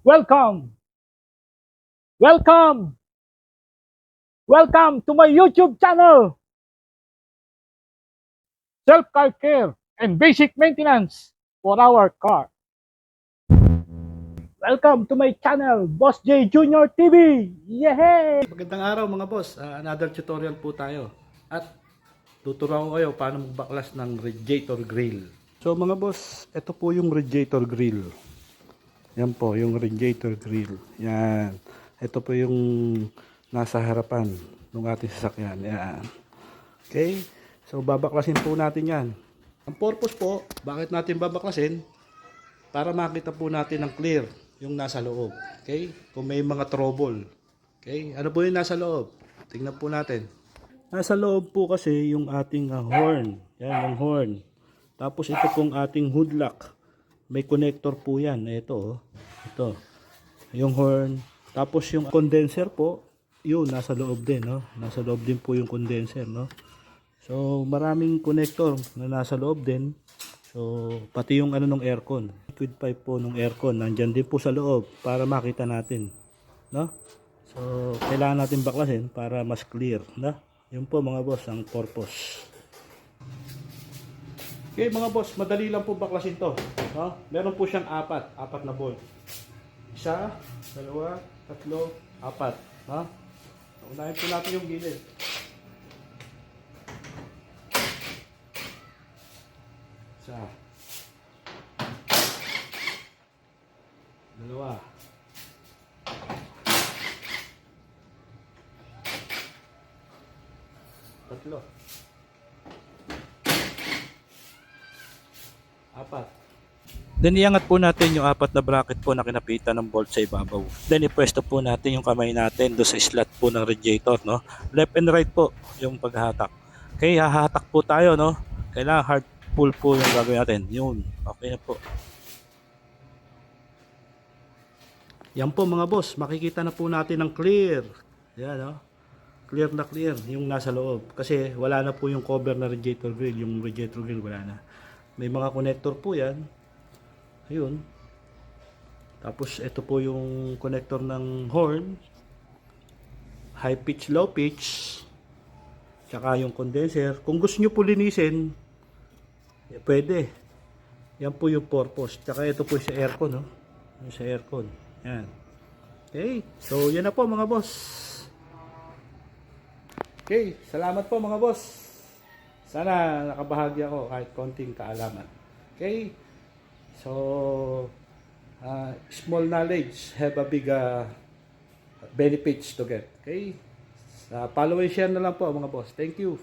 Welcome! Welcome! Welcome to my YouTube channel! Self-car care and basic maintenance for our car. Welcome to my channel, Boss J Junior TV! Yehey! Magandang araw mga boss. Another tutorial po tayo. At tuturuan ko kayo paano magbaklas ng radiator grill. So mga boss, ito po yung radiator grill. Yan po, yung radiator grill. Yan. Ito po yung nasa harapan ng ating sasakyan. Yan. Okay? So babaklasin po natin yan. Ang purpose po, bakit natin babaklasin? Para makita po natin ng clear yung nasa loob. Okay? Kung may mga trouble. Okay? Ano po yung nasa loob? Tingnan po natin. Nasa loob po kasi yung ating horn. Yan, yung horn. Tapos ito pong ating hood lock. May connector po yan. Ito, oh. Ito. Yung horn. Tapos yung condenser po, yun, nasa loob din, no? Nasa loob din po yung condenser, no? So, maraming connector na nasa loob din. So, pati yung ano ng aircon. Liquid pipe po ng aircon. Nandyan din po sa loob para makita natin, no? So, kailangan natin baklasin para mas clear, no? Yun po mga boss, ang purpose. Okay mga boss, madali lang po baklasin to. No? Meron po siyang apat na bolt. Isa, dalawa, tatlo, apat. No? Unahin po natin yung gilid. Isa. Dalawa. Tatlo. Apat. Then iangat po natin yung apat na bracket po na kinapitan ng bolt sa ibabaw. Then ipwesto po natin yung kamay natin do sa slot po ng radiator, no? Left and right po yung paghahatak. Okay, hahatak po tayo, no? Kailangan hard pull po yung gagawin natin. Yun. Okay na po. Yan po mga boss, makikita na po natin ng clear. Yan, no? Clear na clear yung nasa loob. Kasi wala na po yung cover na radiator grill. Yung radiator grill wala na. May mga connector po yan. Ayun. Tapos ito po yung connector ng horn. High pitch, low pitch. Tsaka yung condenser. Kung gusto nyo po linisin, pwede. Yan po yung purpose. Tsaka ito po sa aircon. No? Yung sa aircon. Yan. Okay. So yan na po mga boss. Okay. Salamat po mga boss. Sana nakabahagi ako kahit konting kaalaman. Okay? So, small knowledge have a big benefits to get. Okay? Follow and share na lang po mga boss. Thank you.